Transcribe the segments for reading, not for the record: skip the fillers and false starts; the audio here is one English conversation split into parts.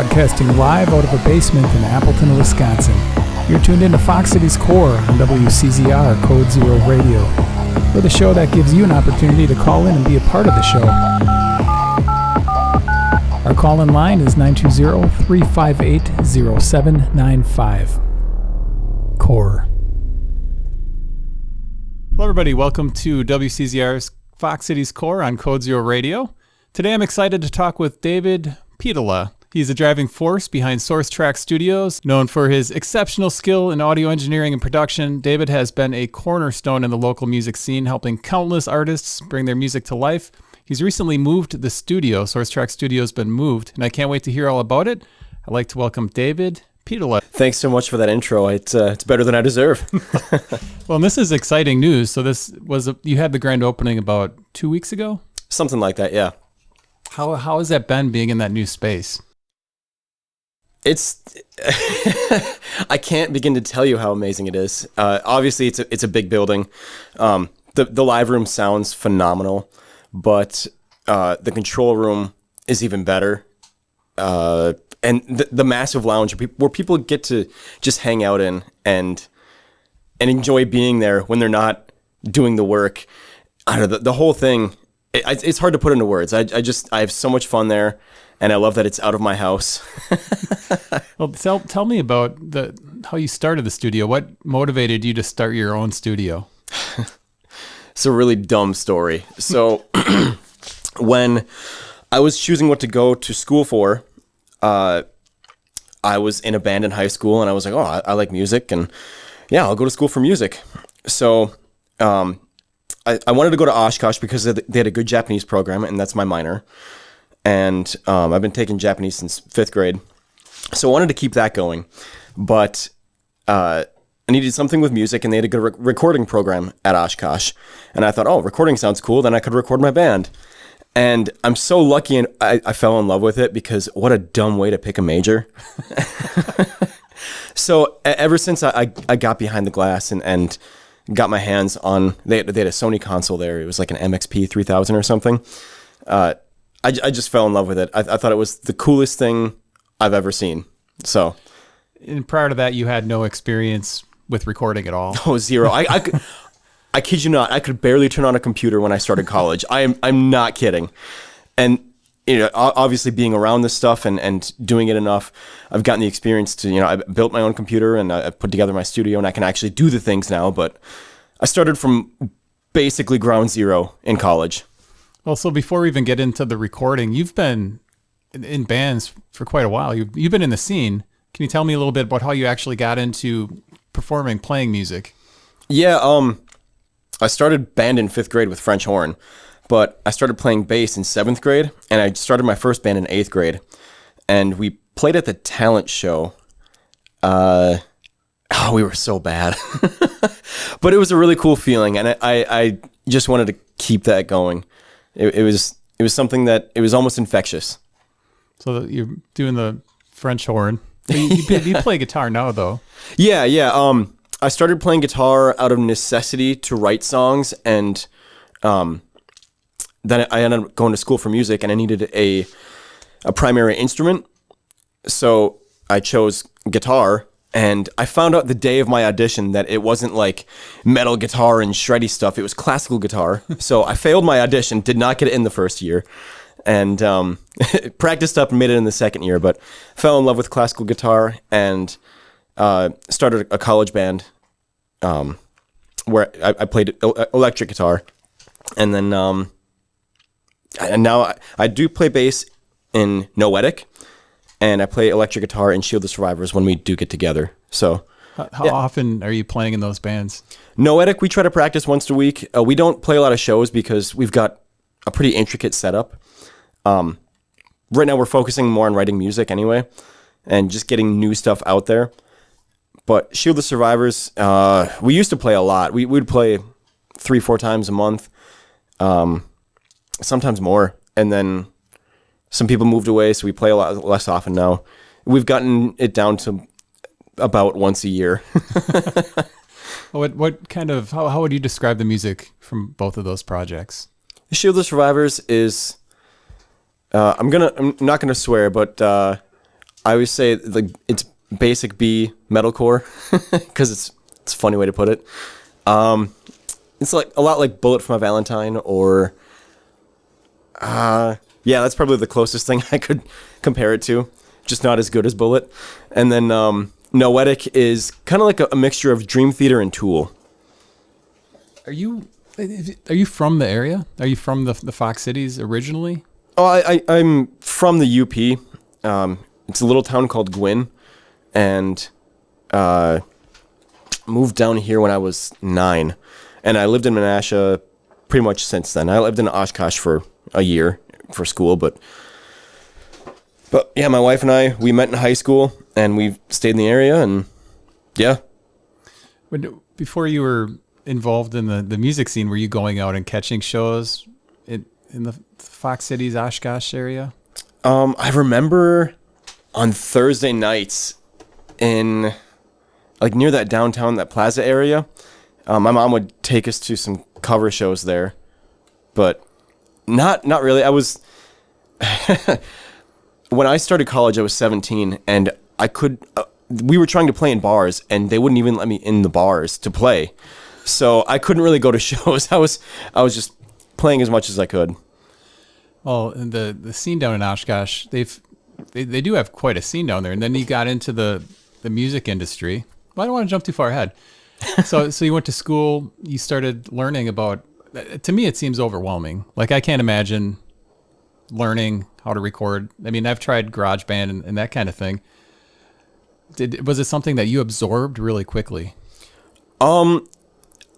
broadcasting live out of a basement in Appleton, Wisconsin. You're tuned into Fox Cities Core on WCZR Code Zero Radio. We're the show that gives you an opportunity to call in and be a part of the show. Our call-in line is 920-358-0795. Core. Hello everybody, welcome to WCZR's Fox Cities Core on Code Zero Radio. Today I'm excited to talk with David Pietila. He's a driving force behind SourceTrack Studios. Known for his exceptional skill in audio engineering and production, David has been a cornerstone in the local music scene, helping countless artists bring their music to life. He's recently moved the studio. SourceTrack Studio has been moved, and I can't wait to hear all about it. I'd like to welcome David Pietila. Thanks so much for that intro. It's better than I deserve. Well, and this is exciting news. So this was you had the grand opening about 2 weeks ago? Something like that, yeah. How has that been being in that new space? It's I can't begin to tell you how amazing it is. Obviously, it's a big building. The live room sounds phenomenal, but the control room is even better. And the massive lounge where people get to just hang out in and enjoy being there when they're not doing the work. I don't know, the whole thing. It's hard to put into words. I have so much fun there, and I love that it's out of my house. Well, tell me about how you started the studio. What motivated you to start your own studio? It's a really dumb story. So when I was choosing what to go to school for, I was in a band in high school, and I was like, oh, I like music, and yeah, I'll go to school for music. So I wanted to go to Oshkosh because they had a good Japanese program, and that's my minor. And I've been taking Japanese since 5th grade. So I wanted to keep that going. But I needed something with music, and they had a good recording program at Oshkosh. And I thought, oh, recording sounds cool. Then I could record my band. And I'm so lucky, and I fell in love with it because what a dumb way to pick a major. So ever since I got behind the glass and got my hands on, they had a Sony console there. It was like an MXP 3000 or something. I just fell in love with it. I thought it was the coolest thing I've ever seen. So, and prior to that, you had no experience with recording at all? Oh, zero. I kid you not. I could barely turn on a computer when I started college. I'm not kidding. And you know, obviously being around this stuff and doing it enough, I've gotten the experience to, I built my own computer and I put together my studio, and I can actually do the things now. But I started from basically ground zero in college. Well, so before we even get into the recording, you've been in bands for quite a while. You've been in the scene. Can you tell me a little bit about how you actually got into performing, playing music? Yeah, I started band in 5th grade with French horn. But I started playing bass in 7th grade, and I started my first band in 8th grade. And we played at the talent show. We were so bad. But it was a really cool feeling, and I just wanted to keep that going. It was something that, it was almost infectious. So you're doing the French horn. You play guitar now, though. Yeah. I started playing guitar out of necessity to write songs, and then I ended up going to school for music, and I needed a primary instrument. So I chose guitar, and I found out the day of my audition that it wasn't like metal guitar and shreddy stuff. It was classical guitar. So I failed my audition, did not get it in the first year, and practiced up and made it in the second year, but fell in love with classical guitar and started a college band where I played electric guitar. And then and now I do play bass in Noetic, and I play electric guitar in Shield the Survivors when we do get together. So, how often are you playing in those bands? Noetic, we try to practice once a week. We don't play a lot of shows because we've got a pretty intricate setup. Right now we're focusing more on writing music anyway, and just getting new stuff out there. But Shield the Survivors, we used to play a lot. We would play 3-4 times a month. Sometimes more, and then some people moved away, so we play a lot less often now. We've gotten it down to about once a year. What kind of how would you describe the music from both of those projects? Shield the Survivors is I'm not gonna swear, but I always say like it's basic B metalcore because it's a funny way to put it. It's like a lot like Bullet from a Valentine or yeah, that's probably the closest thing I could compare it to. Just not as good as Bullet. And then Noetic is kind of like a mixture of Dream Theater and Tool. Are you from the area? Are you from the Fox Cities originally? Oh, I'm from the UP. It's a little town called Gwyn, and moved down here when I was 9, and I lived in Menasha pretty much since then. I lived in Oshkosh for a year for school, but yeah, my wife and we met in high school, and we stayed in the area, and yeah. Before you were involved in the music scene, were you going out and catching shows in the Fox Cities, Oshkosh area? I remember on Thursday nights in like near that downtown, that plaza area, my mom would take us to some cover shows there, but not really. I was when I started college, I was 17, and I could. We were trying to play in bars, and they wouldn't even let me in the bars to play, so I couldn't really go to shows. I was just playing as much as I could. Well, the scene down in Oshkosh, they do have quite a scene down there, and then you got into the music industry. Well, I don't want to jump too far ahead. So you went to school, you started learning about. To me, it seems overwhelming. Like I can't imagine learning how to record. I mean, I've tried GarageBand and that kind of thing. Was it something that you absorbed really quickly?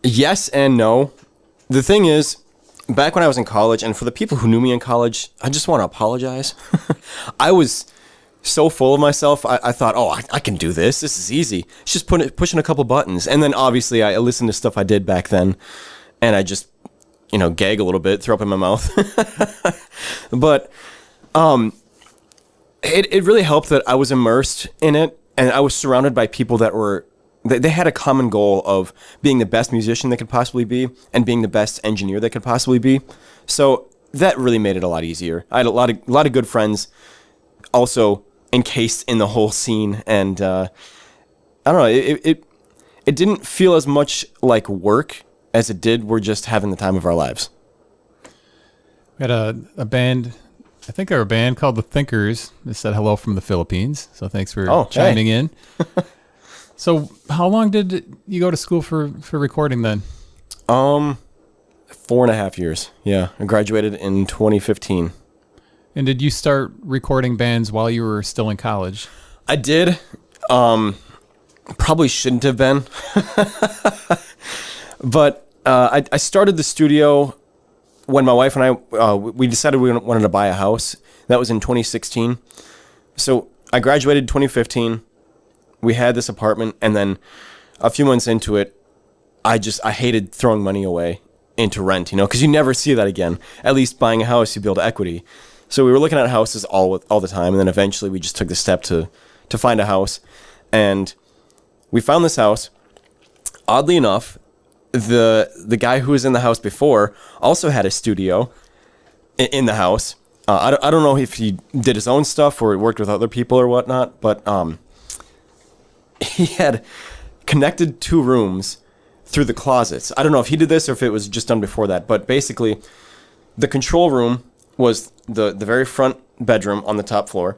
Yes and no. The thing is, back when I was in college, and for the people who knew me in college, I just want to apologize. I was so full of myself. I thought, oh, I can do this. This is easy. It's just pushing a couple buttons. And then obviously I listened to stuff I did back then, and I just, gag a little bit, throw up in my mouth. But it really helped that I was immersed in it, and I was surrounded by people that they had a common goal of being the best musician they could possibly be and being the best engineer they could possibly be. So that really made it a lot easier. I had a lot of good friends also encased in the whole scene, and I don't know, it didn't feel as much like work as it did we're just having the time of our lives. We had a band, I think they're a band called The Thinkers. They said hello from the Philippines, so thanks for chiming in. So how long did you go to school for recording then? 4.5 years. Yeah, I graduated in 2015. And did you start recording bands while you were still in college? I did. Probably shouldn't have been. But I started the studio when my wife and I, we decided we wanted to buy a house. That was in 2016. So I graduated in 2015. We had this apartment, and then a few months into it, I hated throwing money away into rent, because you never see that again. At least buying a house, you build equity. So we were looking at houses all the time, and then eventually we just took the step to find a house, and we found this house. Oddly enough, the guy who was in the house before also had a studio in the house. I don't know if he did his own stuff or he worked with other people or whatnot, but he had connected 2 rooms through the closets. I don't know if he did this or if it was just done before that, but basically the control room was the very front bedroom on the top floor,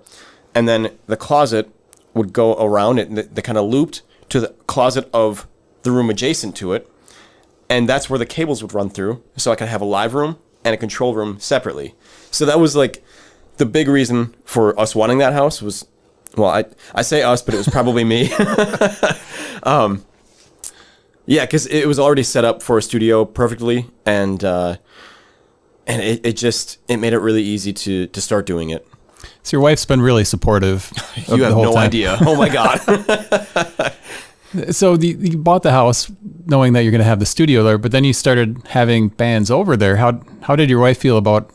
and then the closet would go around it. They kind of looped to the closet of the room adjacent to it, and that's where the cables would run through, so I could have a live room and a control room separately. So that was like the big reason for us wanting that house was, well, I say us, but it was probably me. Yeah, because it was already set up for a studio perfectly, and it made it really easy to start doing it. So your wife's been really supportive. You have no idea. Oh my God. So you bought the house knowing that you're going to have the studio there, but then you started having bands over there. How did your wife feel about,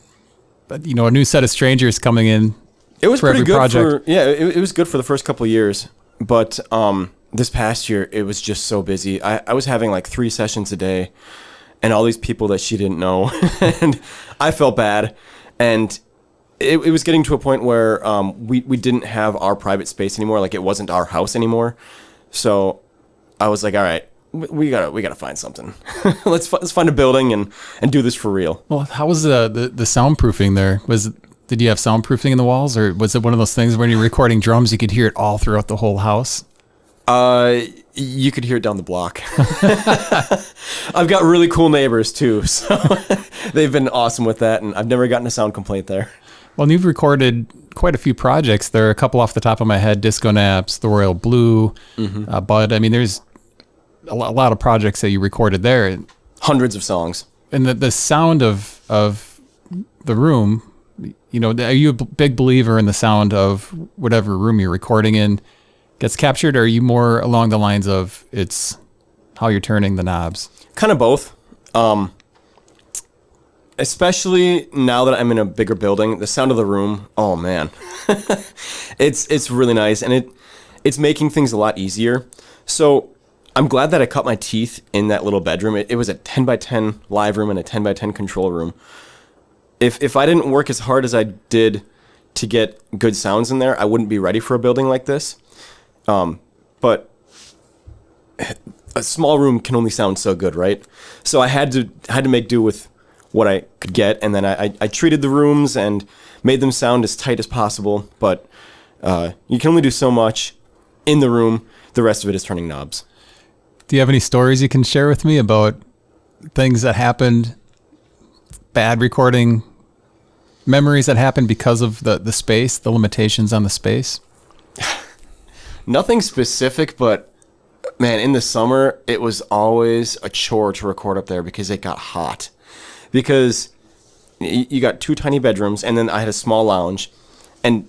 a new set of strangers coming in? It was for pretty every good project? It was good for the first couple of years, but this past year it was just so busy. I was having like 3 sessions a day, and all these people that she didn't know, and I felt bad. And it was getting to a point where we didn't have our private space anymore. Like, it wasn't our house anymore. So I was like, all right, we gotta find something. let's find a building and do this for real. Well, how was the soundproofing there? Did you have soundproofing in the walls, or was it one of those things when you're recording drums, you could hear it all throughout the whole house? You could hear it down the block. I've got really cool neighbors too, so they've been awesome with that, and I've never gotten a sound complaint there. Well, you've recorded quite a few projects. There are a couple off the top of my head: Disconapse, The Royal Blue, Bud. I mean, there's a lot of projects that you recorded there. Hundreds of songs. And the sound of the room, you know, are you a big believer in the sound of whatever room you're recording in gets captured, or are you more along the lines of it's how you're turning the knobs? Kind of both. Especially now that I'm in a bigger building, the sound of the room, oh man. it's really nice, and it's making things a lot easier. So I'm glad that I cut my teeth in that little bedroom. It was a 10 by 10 live room and a 10 by 10 control room. If I didn't work as hard as I did to get good sounds in there, I wouldn't be ready for a building like this. But a small room can only sound so good, right? So I had to make do with what I could get, and then I treated the rooms and made them sound as tight as possible. But you can only do so much in the room. The rest of it is turning knobs. Do you have any stories you can share with me about things that happened, bad recording memories that happened because of the space, the limitations on the space? Nothing specific, but man, in the summer, it was always a chore to record up there because it got hot. Because you got two tiny bedrooms, and then I had a small lounge, and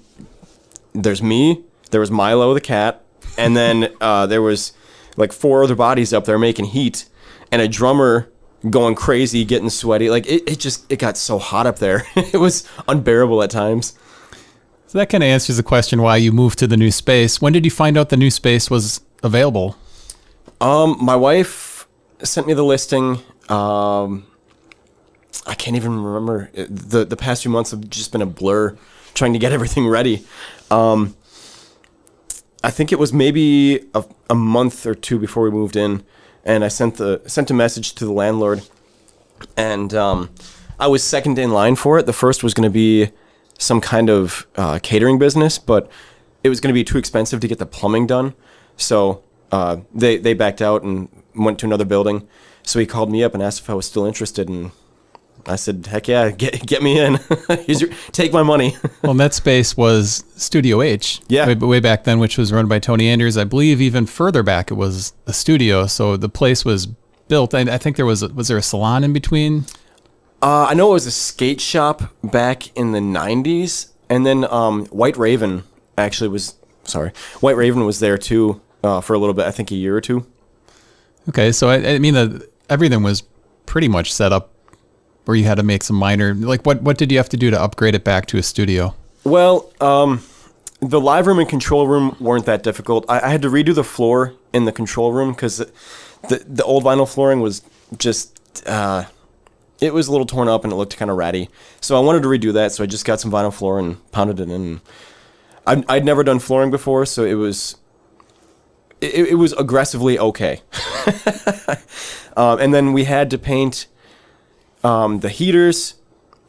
there's me, there was Milo the cat, and then there was like 4 other bodies up there making heat, and a drummer going crazy, getting sweaty. Like it got so hot up there. It was unbearable at times. So that kind of answers the question why you moved to the new space. When did you find out the new space was available? My wife sent me the listing. I can't even remember. The past few months have just been a blur trying to get everything ready. I think it was maybe a month or 2 before we moved in, and I sent a message to the landlord, and I was second in line for it. The first was going to be some kind of catering business, but it was going to be too expensive to get the plumbing done, so they backed out and went to another building. So he called me up and asked if I was still interested, and I said, heck yeah, get me in. Take my money. Well, that space was Studio H. Yeah. Way back then, which was run by Tony Anders. I believe even further back, it was a studio. So the place was built. I think was there a salon in between? I know it was a skate shop back in the 90s. And then White Raven was there too for a little bit, I think a year or two. Okay, so I mean, everything was pretty much set up where you had to make some minor, like what did you have to do to upgrade it back to a studio? Well, the live room and control room weren't that difficult. I had to redo the floor in the control room because the old vinyl flooring was just, it was a little torn up and it looked kind of ratty. So I wanted to redo that, so I just got some vinyl floor and pounded it in. I'd never done flooring before, so it was aggressively okay. And then we had to paint the heaters,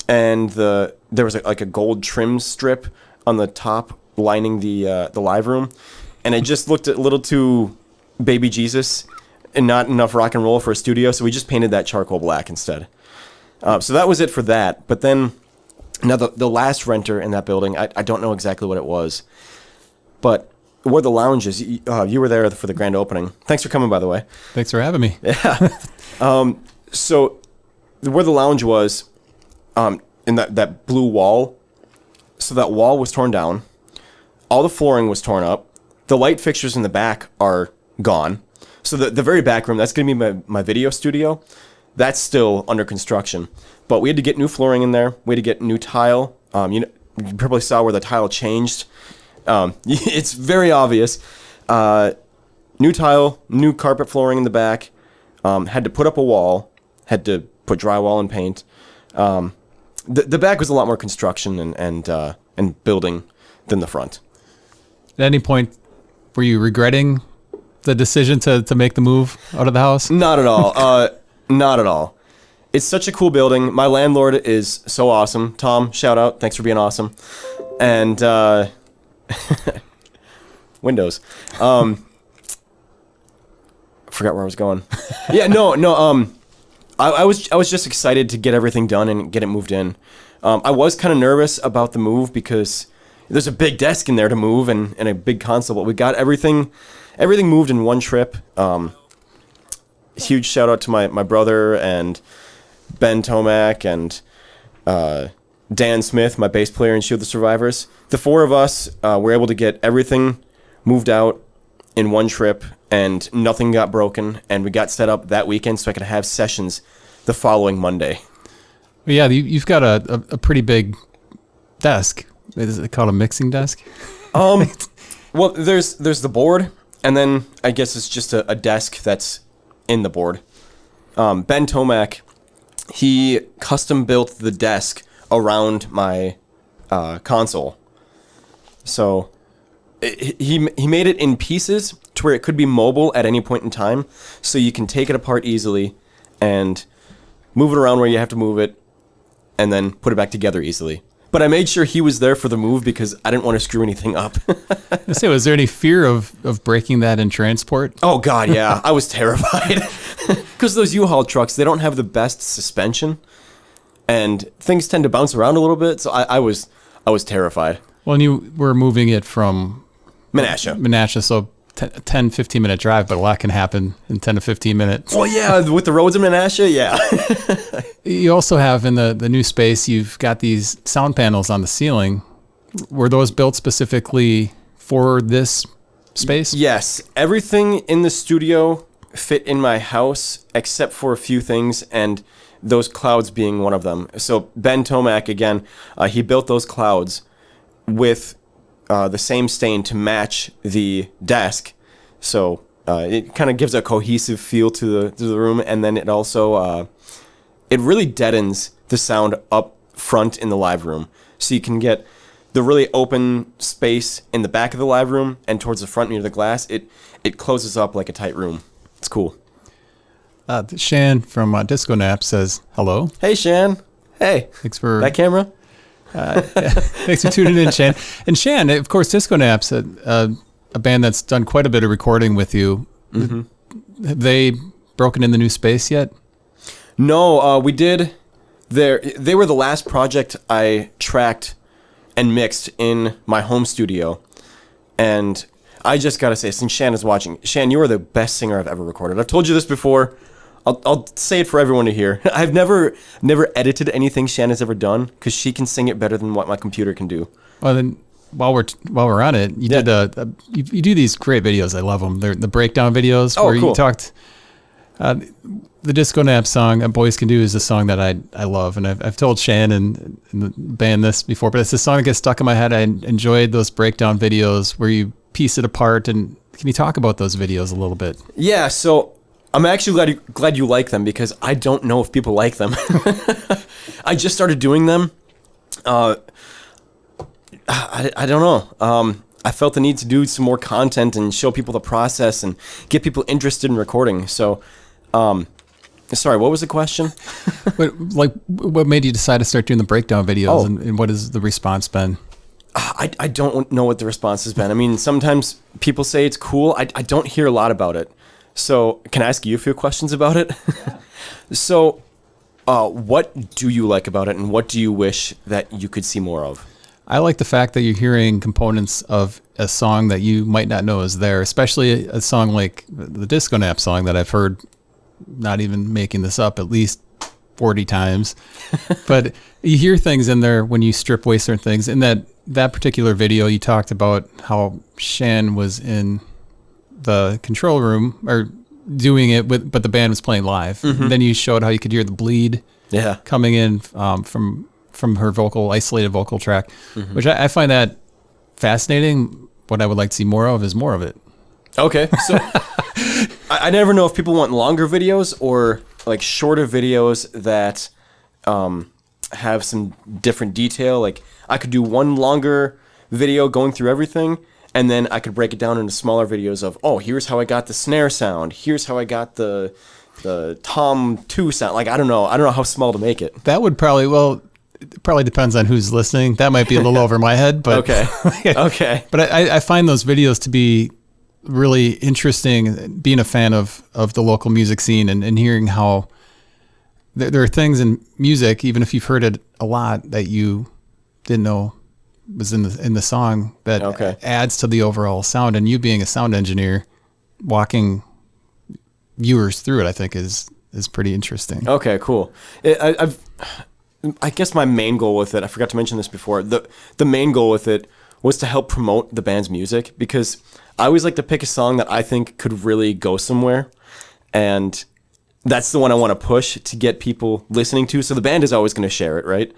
and there was like a gold trim strip on the top lining the live room, and it just looked a little too baby Jesus and not enough rock and roll for a studio, so we just painted that charcoal black instead. So that was it for that. But then, now the last renter in that building, I don't know exactly what it was, but where the lounge is, you were there for the grand opening. Thanks for coming, by the way. Thanks for having me. Yeah. So where the lounge was, in that blue wall, so that wall was torn down. All the flooring was torn up. The light fixtures in the back are gone. So the very back room, that's going to be my video studio. That's still under construction. But we had to get new flooring in there. We had to get new tile. You probably saw where the tile changed. It's very obvious. New tile, new carpet flooring in the back. Had to put up a wall. Had to put drywall and paint. the back was a lot more construction and building than the front. At any point, were you regretting the decision to make the move out of the house? Not at all. Not at all. It's such a cool building. My landlord is so awesome. Tom, shout out. Thanks for being awesome. And Windows. Forgot where I was going. Yeah, no. I was just excited to get everything done and get it moved in. I was kind of nervous about the move because there's a big desk in there to move and a big console, but we got everything moved in one trip. Huge shout out to my brother and Ben Tomac and Dan Smith, my bass player in Shield the Survivors. The four of us were able to get everything moved out in one trip, and nothing got broken, and we got set up that weekend so I could have sessions the following Monday. Yeah, you've got a pretty big desk. Is it called a mixing desk? Well, there's the board, and then I guess it's just a desk that's in the board. Ben Tomac, he custom built the desk around my console. So he made it in pieces to where it could be mobile at any point in time, so you can take it apart easily and move it around where you have to move it, and then put it back together easily. But I made sure he was there for the move because I didn't want to screw anything up. Let's say, was there any fear of breaking that in transport? Oh, God, yeah. I was terrified. Because those U-Haul trucks, they don't have the best suspension, and things tend to bounce around a little bit, so I was terrified. Well, and you were moving it from Menasha, so 10, 15-minute drive, but a lot can happen in 10 to 15 minutes. Well, yeah, with the roads in Menasha, yeah. You also have, in the new space, you've got these sound panels on the ceiling. Were those built specifically for this space? Yes. Everything in the studio fit in my house, except for a few things, and those clouds being one of them. So Ben Tomac, again, he built those clouds with the same stain to match the desk, so it kind of gives a cohesive feel to the room, and then it also it really deadens the sound up front in the live room, so you can get the really open space in the back of the live room and towards the front near the glass. It closes up like a tight room. It's cool. Shan from Disconapse says hello. Hey, Shan. Hey. Thanks for that camera. Thanks for tuning in, Shan. And Shan, of course, Disconapse, a band that's done quite a bit of recording with you. Mm-hmm. Have they broken in the new space yet? No, we did. They were the last project I tracked and mixed in my home studio. And I just got to say, since Shan is watching, Shan, you are the best singer I've ever recorded. I've told you this before. I'll say it for everyone to hear. I've never edited anything Shan has ever done because she can sing it better than what my computer can do. Well, then while we're on it, you did you do these great videos. I love them. They're the breakdown videos where cool. You talked. The Disconapse song "Boys Can Do" is a song that I love, and I've told Shan and the band this before, but it's a song that gets stuck in my head. I enjoyed those breakdown videos where you piece it apart. And can you talk about those videos a little bit? Yeah. So I'm actually glad you like them because I don't know if people like them. I just started doing them. I don't know. I felt the need to do some more content and show people the process and get people interested in recording. So, sorry, what was the question? What made you decide to start doing the breakdown videos, and what has the response been? I don't know what the response has been. I mean, sometimes people say it's cool. I don't hear a lot about it. So, can I ask you a few questions about it? So, what do you like about it, and what do you wish that you could see more of? I like the fact that you're hearing components of a song that you might not know is there, especially a song like the Disconapse song that I've heard, not even making this up, at least 40 times. But you hear things in there when you strip away certain things. In that particular video, you talked about how Shan was in the control room or doing it but the band was playing live. Mm-hmm. Then you showed how you could hear the bleed coming in from her isolated vocal track, mm-hmm. which I find that fascinating. What I would like to see more of is more of it. Okay. So I never know if people want longer videos or like shorter videos that have some different detail. Like I could do one longer video going through everything, and then I could break it down into smaller videos of, oh, here's how I got the snare sound. Here's how I got the tom 2 sound. Like, I don't know how small to make it. That would probably, well, it probably depends on who's listening. That might be a little over my head, but okay. But I find those videos to be really interesting, being a fan of the local music scene and hearing how there are things in music, even if you've heard it a lot, that you didn't know was in the song that adds to the overall sound. And you being a sound engineer, walking viewers through it, I think is pretty interesting. Okay, cool. I guess my main goal with it, I forgot to mention this before, the main goal with it was to help promote the band's music, because I always like to pick a song that I think could really go somewhere, and that's the one I want to push to get people listening to. So the band is always going to share it, right?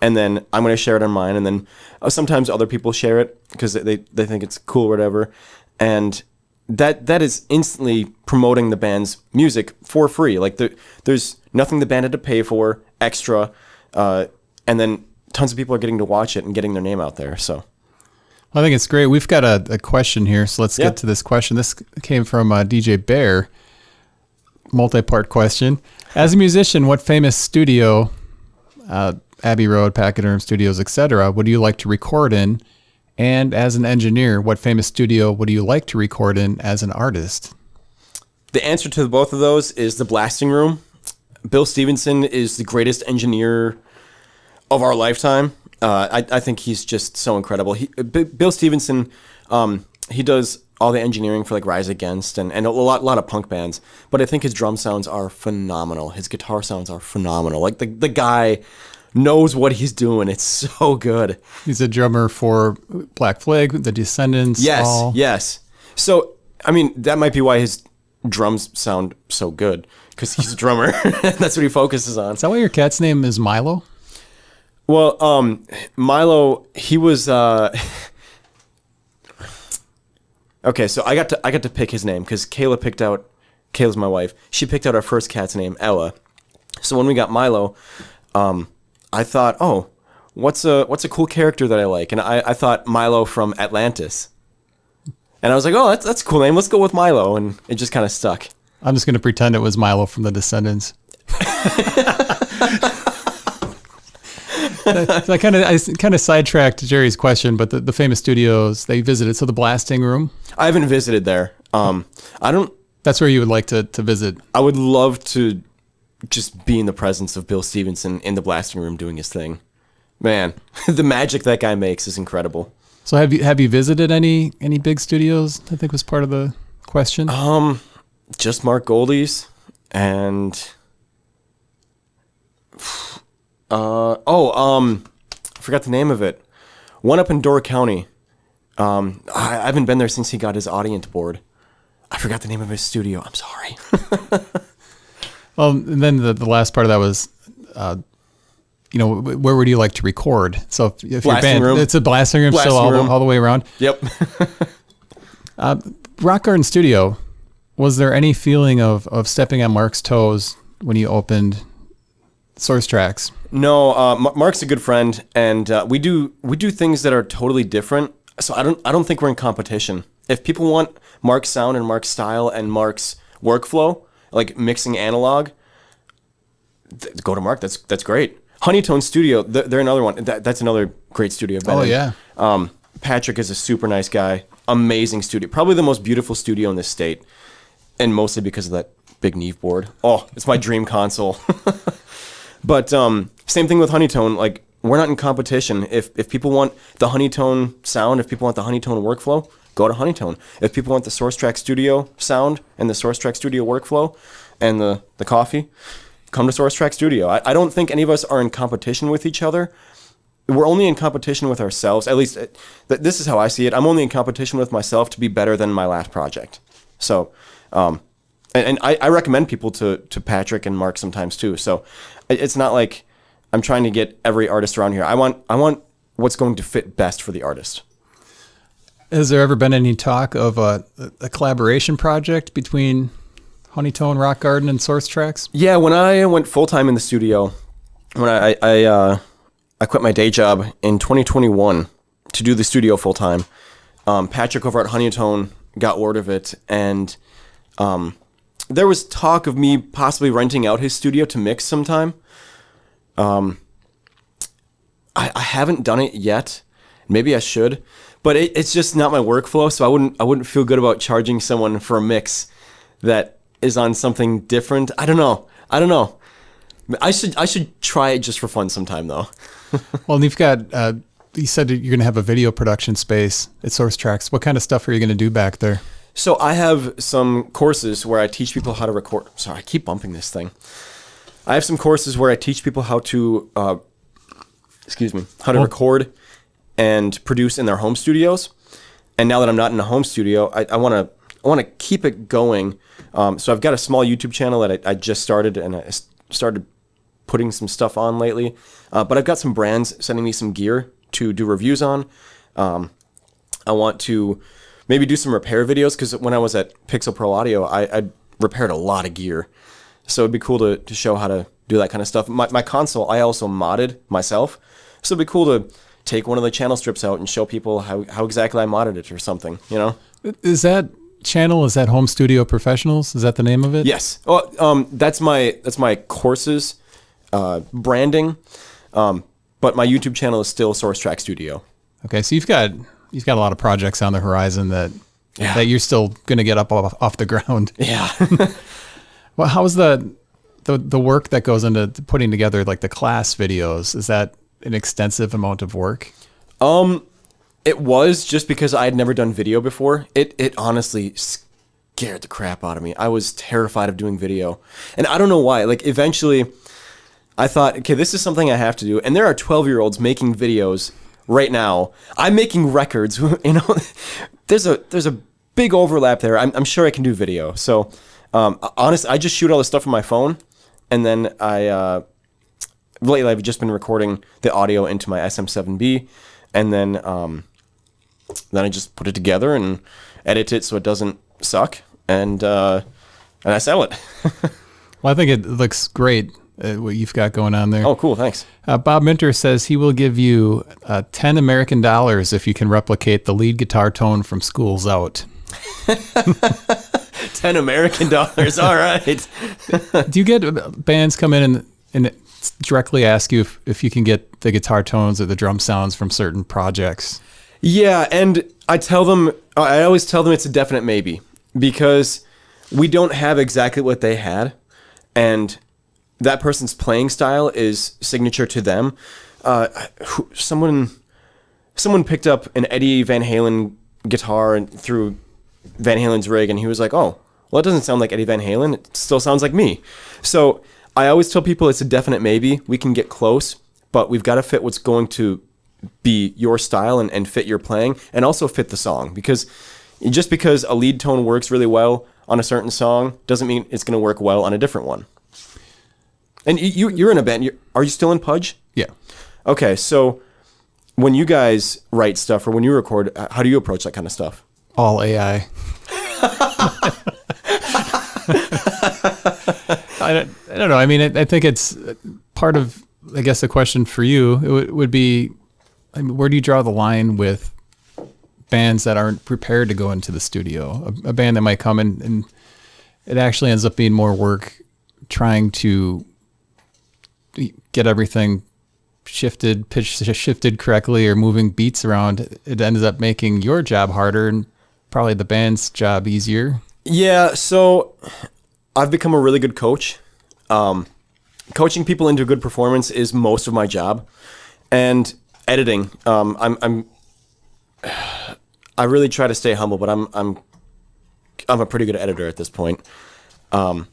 And then I'm going to share it on mine, and then sometimes other people share it because they think it's cool or whatever, and that is instantly promoting the band's music for free. Like there's nothing the band had to pay for extra, and then tons of people are getting to watch it and getting their name out there. So I think it's great. We've got a question here, so let's get to this question. This came from DJ Bear. Multi-part question. As a musician, what famous studio, Abbey Road, Pachyderm Studios, etc., would you like to record in? And as an engineer, what famous studio would you like to record in as an artist? The answer to both of those is the Blasting Room. Bill Stevenson is the greatest engineer of our lifetime. I think he's just so incredible. Bill Stevenson, he does all the engineering for like Rise Against and a lot of punk bands. But I think his drum sounds are phenomenal. His guitar sounds are phenomenal. Like the guy knows what he's doing. It's so good. He's a drummer for Black Flag, The Descendants. Yes. So, I mean, that might be why his drums sound so good, because he's a drummer. That's what he focuses on. Is that why your cat's name is Milo? Well, Milo, he was okay, so I got to pick his name because Kayla's my wife. She picked out our first cat's name, Ella. So when we got Milo, I thought, oh, what's a cool character that I like? And I thought Milo from Atlantis. And I was like, oh, that's a cool name. Let's go with Milo. And it just kind of stuck. I'm just going to pretend it was Milo from The Descendants. So I kind of sidetracked Jerry's question, but the famous studios they visited. So the Blasting Room. I haven't visited there. That's where you would like to visit. I would love to just be in the presence of Bill Stevenson in the Blasting Room doing his thing. Man, the magic that guy makes is incredible. So have you visited any big studios? I think was part of the question. Just Mark Goldie's and I forgot the name of it. One up in Door County. I haven't been there since he got his Audient board. I forgot the name of his studio. I'm sorry. And then the last part of that was, where would you like to record? So if your band, room. It's a blasting room, Blasting so room. all the way around. Yep. Rock Garden Studio. Was there any feeling of stepping on Mark's toes when you opened SourceTracks? No, Mark's a good friend, and we do things that are totally different. So I don't think we're in competition. If people want Mark's sound and Mark's style and Mark's workflow, like mixing analog, go to Mark. That's great. Honeytone Studio, they're another one. That's another great studio. Oh yeah. Patrick is a super nice guy. Amazing studio. Probably the most beautiful studio in this state, and mostly because of that big Neve board. Oh, it's my dream console. But same thing with Honeytone. Like, we're not in competition. If people want the Honeytone sound, if people want the Honeytone workflow, go to Honeytone. If people want the SourceTrack Studio sound and the SourceTrack Studio workflow and the coffee, come to SourceTrack Studio. I don't think any of us are in competition with each other. We're only in competition with ourselves. At least this is how I see it. I'm only in competition with myself to be better than my last project. So, and I recommend people to Patrick and Mark sometimes too. So it's not like I'm trying to get every artist around here. I want what's going to fit best for the artist. Has there ever been any talk of a collaboration project between Honeytone, Rock Garden, and SourceTracks? Yeah, when I went full-time in the studio, when I quit my day job in 2021 to do the studio full time. Patrick over at Honeytone got word of it, and there was talk of me possibly renting out his studio to mix sometime. I haven't done it yet. Maybe I should, but it's just not my workflow, so I wouldn't feel good about charging someone for a mix that is on something different. I don't know. I should try it just for fun sometime, though. Well, and you've got, you said that you're going to have a video production space at SourceTrack. What kind of stuff are you going to do back there? So I have some courses where I teach people how to record. Sorry, I keep bumping this thing. I have some courses where I teach people how to, record and produce in their home studios. And now that I'm not in a home studio, I want to keep it going. So I've got a small YouTube channel that I just started, and I started putting some stuff on lately. But I've got some brands sending me some gear to do reviews on. I want to maybe do some repair videos, because when I was at Pixel Pro Audio, I repaired a lot of gear. So it'd be cool to show how to do that kind of stuff. My console, I also modded myself. So it'd be cool to take one of the channel strips out and show people how exactly I modded it or something, you know? Is that channel, is that Home Studio Professionals? Is that the name of it? Yes. Oh, that's my courses branding. But my YouTube channel is still SourceTrack Studio. Okay, so you've got a lot of projects on the horizon that you're still going to get up off the ground. Yeah. Well, how's the work that goes into putting together like the class videos? Is that an extensive amount of work? It was, just because I had never done video before. It honestly scared the crap out of me. I was terrified of doing video. And I don't know why. Like, eventually I thought, okay, this is something I have to do. And there are 12-year-olds making videos right now. I'm making records. You know, there's a big overlap there. I'm sure I can do video. So, honestly, I just shoot all the stuff from my phone, and then lately I've just been recording the audio into my SM7B, and then I just put it together and edit it so it doesn't suck, and I sell it. Well, I think it looks great, what you've got going on there. Oh, cool, thanks. Bob Minter says he will give you $10 American if you can replicate the lead guitar tone from School's Out. $10 American. All right. Do you get bands come in and directly ask you if you can get the guitar tones or the drum sounds from certain projects? Yeah, and I always tell them it's a definite maybe, because we don't have exactly what they had, and that person's playing style is signature to them. Someone picked up an Eddie Van Halen guitar and through Van Halen's rig, and he was like, oh, well, it doesn't sound like Eddie Van Halen. It still sounds like me. So I always tell people it's a definite maybe. We can get close, but we've got to fit what's going to be your style and fit your playing, and also fit the song. Because just because a lead tone works really well on a certain song doesn't mean it's going to work well on a different one. And you're in a band. Are you still in Pudge? Yeah. Okay, so when you guys write stuff or when you record, how do you approach that kind of stuff? All AI. I don't know. I mean, I think it's part of, I guess, the question for you it would be, I mean, where do you draw the line with bands that aren't prepared to go into the studio? A band that might come in and it actually ends up being more work trying to get everything pitch shifted correctly or moving beats around. It ends up making your job harder and probably the band's job easier. Yeah, so I've become a really good coach. Coaching people into a good performance is most of my job, and editing. I really try to stay humble, but I'm a pretty good editor at this point. When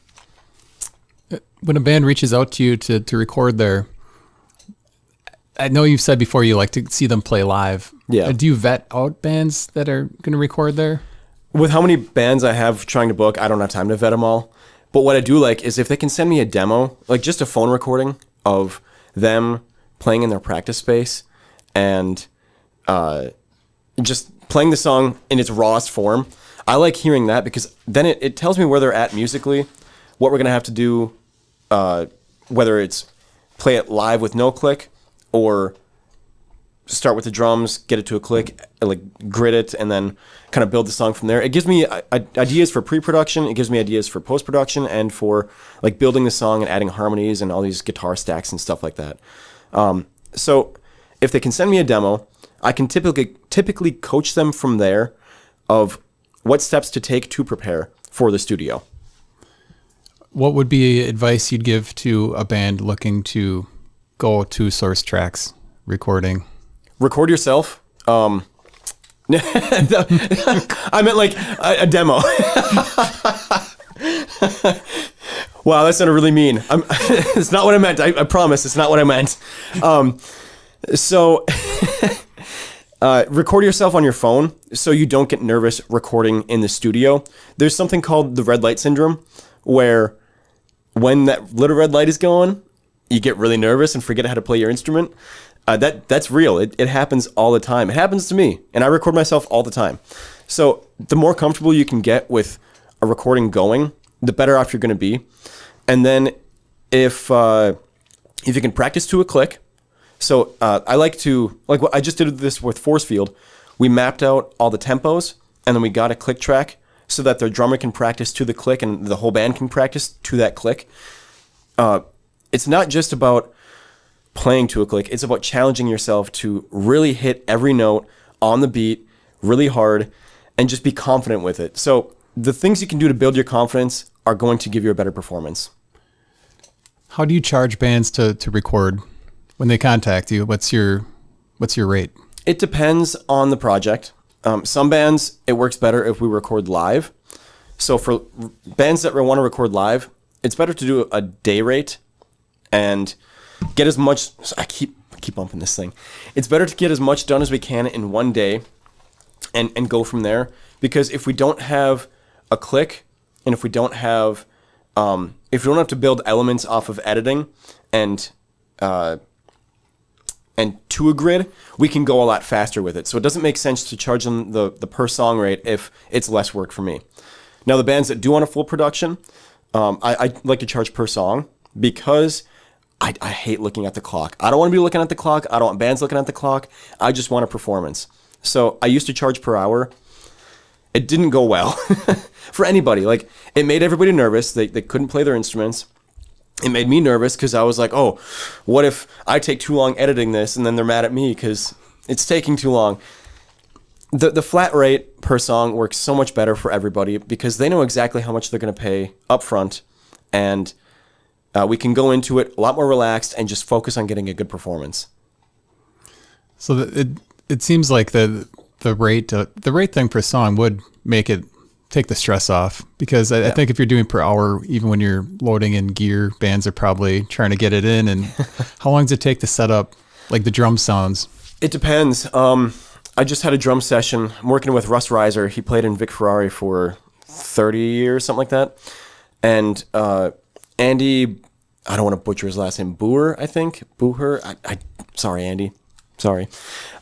a band reaches out to you to record there, I know you've said before you like to see them play live. Yeah. Do you vet out bands that are going to record there? With how many bands I have trying to book, I don't have time to vet them all. But what I do like is if they can send me a demo, like just a phone recording of them playing in their practice space and just playing the song in its rawest form. I like hearing that because then it tells me where they're at musically, what we're going to have to do, whether it's play it live with no click, or start with the drums, get it to a click, like grid it, and then kind of build the song from there. It gives me ideas for pre-production. It gives me ideas for post-production and for like building the song and adding harmonies and all these guitar stacks and stuff like that. So if they can send me a demo, I can typically coach them from there of what steps to take to prepare for the studio. What would be advice you'd give to a band looking to go to SourceTrack's recording? Record yourself. I meant like a demo. Wow, that sounded really mean. It's not what I meant. I promise, it's not what I meant. So record yourself on your phone so you don't get nervous recording in the studio. There's something called the red light syndrome, where when that little red light is going, you get really nervous and forget how to play your instrument. That's real. It happens all the time. It happens to me, and I record myself all the time. So the more comfortable you can get with a recording going, the better off you're going to be. And then if you can practice to a click, so I like to, like what I just did this with Force Field. We mapped out all the tempos, and then we got a click track so that the drummer can practice to the click and the whole band can practice to that click. It's not just about playing to a click. It's about challenging yourself to really hit every note on the beat really hard and just be confident with it. So the things you can do to build your confidence are going to give you a better performance. How do you charge bands to record when they contact you? What's your rate? It depends on the project. Some bands, it works better if we record live. So for bands that want to record live, it's better to do a day rate and get as much. I keep bumping this thing. It's better to get as much done as we can in one day and go from there. Because if we don't have a click, and if we don't have to build elements off of editing and to a grid, we can go a lot faster with it. So it doesn't make sense to charge them the per song rate if it's less work for me. Now the bands that do want a full production, I like to charge per song because I hate looking at the clock. I don't want to be looking at the clock. I don't want bands looking at the clock. I just want a performance. So I used to charge per hour. It didn't go well for anybody. Like, it made everybody nervous. They couldn't play their instruments. It made me nervous because I was like, oh, what if I take too long editing this and then they're mad at me because it's taking too long? The flat rate per song works so much better for everybody because they know exactly how much they're going to pay up front, and we can go into it a lot more relaxed and just focus on getting a good performance. So it seems like the rate thing per song would make it take the stress off, because I think if you're doing per hour, even when you're loading in gear, bands are probably trying to get it in. And how long does it take to set up like the drum sounds? It depends. I just had a drum session. I'm working with Russ Reiser. He played in Vic Ferrari for 30 years, something like that. And Andy, I don't want to butcher his last name, Booher, I think. Booher. Sorry, Andy. Sorry.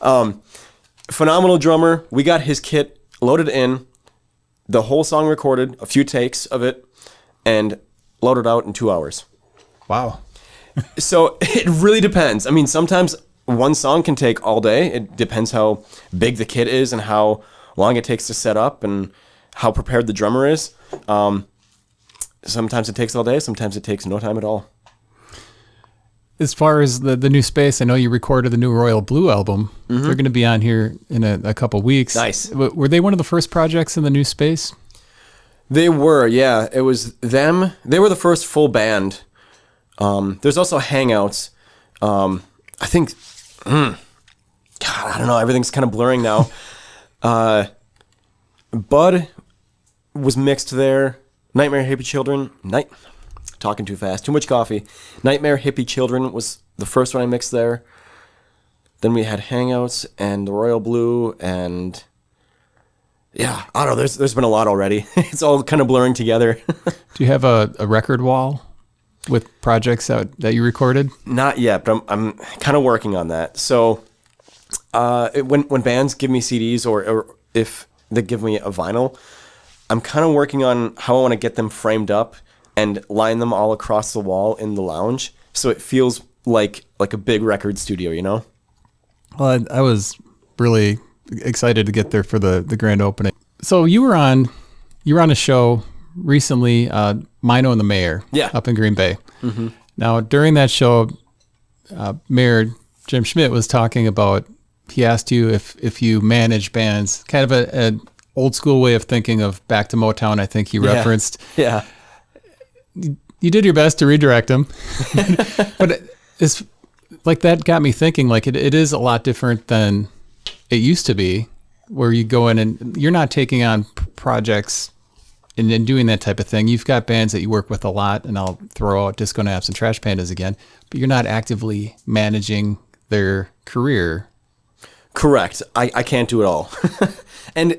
Phenomenal drummer. We got his kit loaded in, the whole song recorded, a few takes of it, and loaded out in 2 hours. Wow. So it really depends. I mean, sometimes one song can take all day. It depends how big the kit is and how long it takes to set up and how prepared the drummer is. Sometimes it takes all day. Sometimes it takes no time at all. As far as the new space, I know you recorded the new Royal Blue album. Mm-hmm. They're going to be on here in a couple weeks. Nice. Were they one of the first projects in the new space? They were, yeah. It was them. They were the first full band. There's also Hangouts. I think, God, I don't know. Everything's kind of blurring now. Bud was mixed there. Nightmare Hippie Children. Talking too fast. Too much coffee. Nightmare Hippie Children was the first one I mixed there. Then we had Hangouts and the Royal Blue, and yeah, I don't know. There's been a lot already. It's all kind of blurring together. Do you have a record wall with projects that you recorded? Not yet, but I'm kind of working on that. So when bands give me CDs or if they give me a vinyl, I'm kind of working on how I want to get them framed up and line them all across the wall in the lounge so it feels like a big record studio, you know? Well, I was really excited to get there for the grand opening. So you were on a show recently, Mino and the Mayor, Yeah. up in Green Bay. Mm-hmm. Now, during that show, Mayor Jim Schmidt was talking about, he asked you if you manage bands, kind of an old school way of thinking of Back to Motown, I think he referenced. Yeah. You did your best to redirect him. But it's like, that got me thinking, like, it is a lot different than it used to be, where you go in and you're not taking on projects and doing that type of thing. You've got bands that you work with a lot, and I'll throw out Disconapse and Trash Pandas again, but you're not actively managing their career. Correct. I can't do it all. And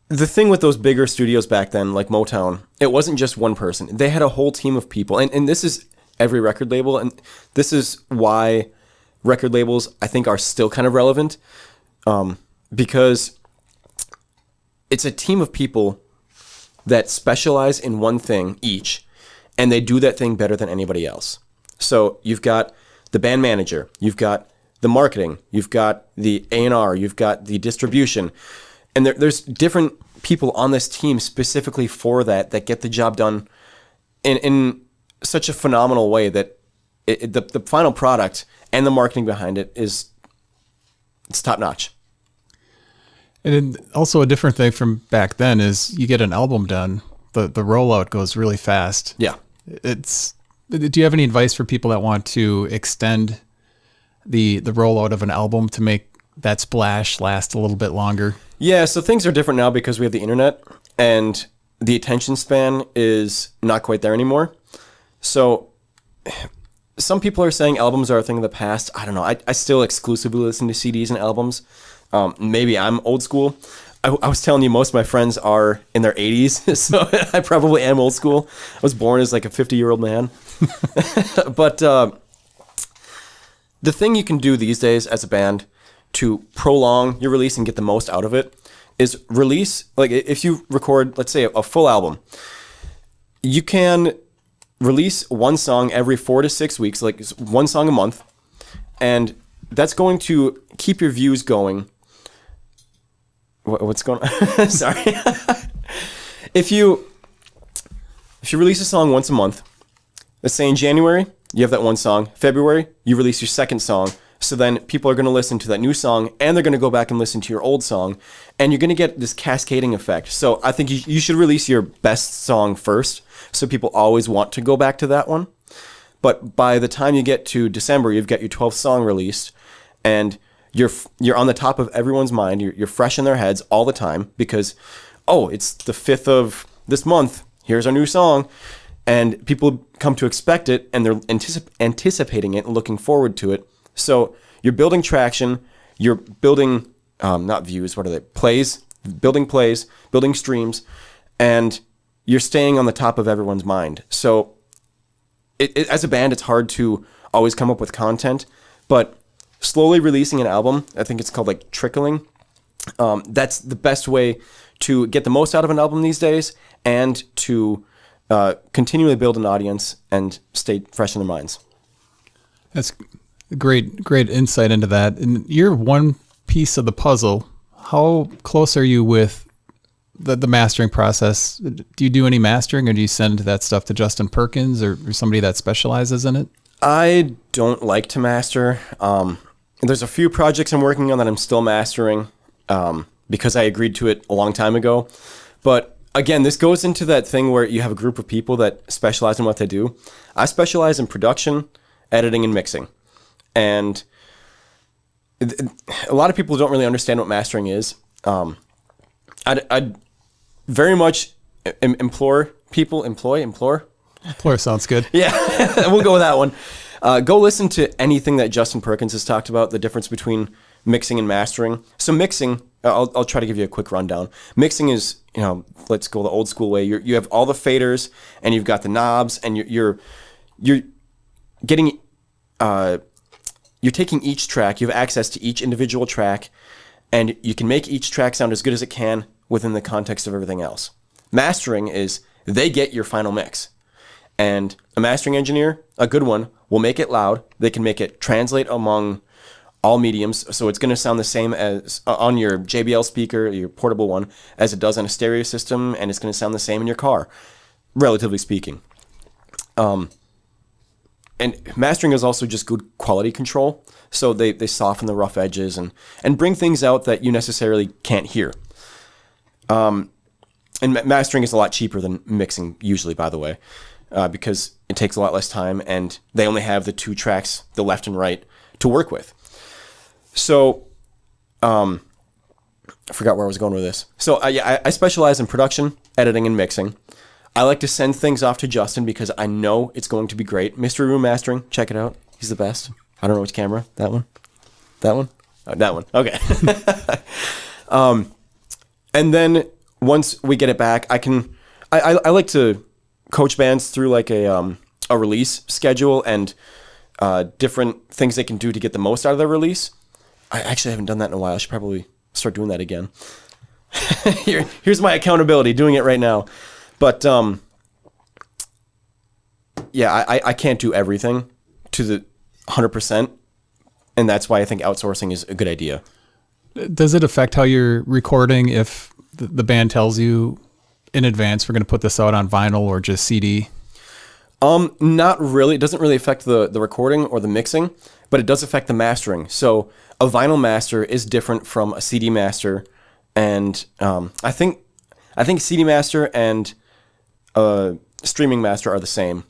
the thing with those bigger studios back then, like Motown, it wasn't just one person. They had a whole team of people. And this is every record label. And this is why record labels, I think, are still kind of relevant. Because it's a team of people that specialize in one thing each, and they do that thing better than anybody else. So you've got the band manager, you've got the marketing, you've got the A&R, you've got the distribution, and there's different people on this team specifically for that get the job done in such a phenomenal way that the final product and the marketing behind it it's top notch. And then also a different thing from back then is you get an album done, the rollout goes really fast. Yeah. Do you have any advice for people that want to extend the rollout of an album to make that splash last a little bit longer? Yeah, so things are different now because we have the internet, and the attention span is not quite there anymore. So some people are saying albums are a thing of the past. I don't know. I still exclusively listen to CDs and albums. Maybe I'm old school. I was telling you, most of my friends are in their 80s, so I probably am old school. I was born as like a 50-year-old man. But the thing you can do these days as a band to prolong your release and get the most out of it is release, like if you record, let's say, a full album, you can release one song every 4 to 6 weeks, like one song a month, and that's going to keep your views going. What's going on? Sorry. If you release a song once a month, let's say in January, you have that one song. February, you release your second song. So then people are going to listen to that new song, and they're going to go back and listen to your old song, and you're going to get this cascading effect. So I think you should release your best song first, so people always want to go back to that one. But by the time you get to December, you've got your 12th song released, and you're on the top of everyone's mind. You're fresh in their heads all the time because, oh, it's the 5th of this month. Here's our new song. And people come to expect it, and they're anticipating it and looking forward to it. So you're building traction. You're building, not views, what are they? Plays, building streams, and you're staying on the top of everyone's mind. So as a band, it's hard to always come up with content, but slowly releasing an album, I think it's called like trickling. That's the best way to get the most out of an album these days, and to continually build an audience and stay fresh in their minds. That's great insight into that. And you're one piece of the puzzle. How close are you with the mastering process? Do you do any mastering, or do you send that stuff to Justin Perkins or somebody that specializes in it? I don't like to master. There's a few projects I'm working on that I'm still mastering because I agreed to it a long time ago. But again, this goes into that thing where you have a group of people that specialize in what they do. I specialize in production, editing, and mixing. And a lot of people don't really understand what mastering is. I'd very much implore people, implore? Implore sounds good. Yeah, we'll go with that one. Go listen to anything that Justin Perkins has talked about, the difference between mixing and mastering. So mixing, I'll try to give you a quick rundown. Mixing is, let's go the old school way. You have all the faders, and you've got the knobs, and you're getting, you're taking each track. You have access to each individual track, and you can make each track sound as good as it can within the context of everything else. Mastering is they get your final mix, And a mastering engineer, a good one, will make it loud. They can make it translate among all mediums, so it's going to sound the same as on your JBL speaker, your portable one, as it does on a stereo system, and it's going to sound the same in your car, relatively speaking. And mastering is also just good quality control, so they soften the rough edges and bring things out that you necessarily can't hear. And mastering is a lot cheaper than mixing, usually, by the way, because it takes a lot less time, and they only have the 2 tracks, the left and right, to work with. So, I forgot where I was going with this. So, I specialize in production, editing, and mixing. I like to send things off to Justin because I know it's going to be great. Mystery Room Mastering, check it out. He's the best. I don't know which camera. That one? That one? Oh, that one. Okay. And then once we get it back, I like to coach bands through like a release schedule and different things they can do to get the most out of their release. I actually haven't done that in a while. I should probably start doing that again. Here's my accountability, doing it right now. But yeah, I can't do everything to the 100%, and that's why I think outsourcing is a good idea. Does it affect how you're recording if the band tells you in advance we're going to put this out on vinyl or just CD? Not really. It doesn't really affect the recording or the mixing, but it does affect the mastering. So a vinyl master is different from a CD master, and I think CD master and streaming master are the same.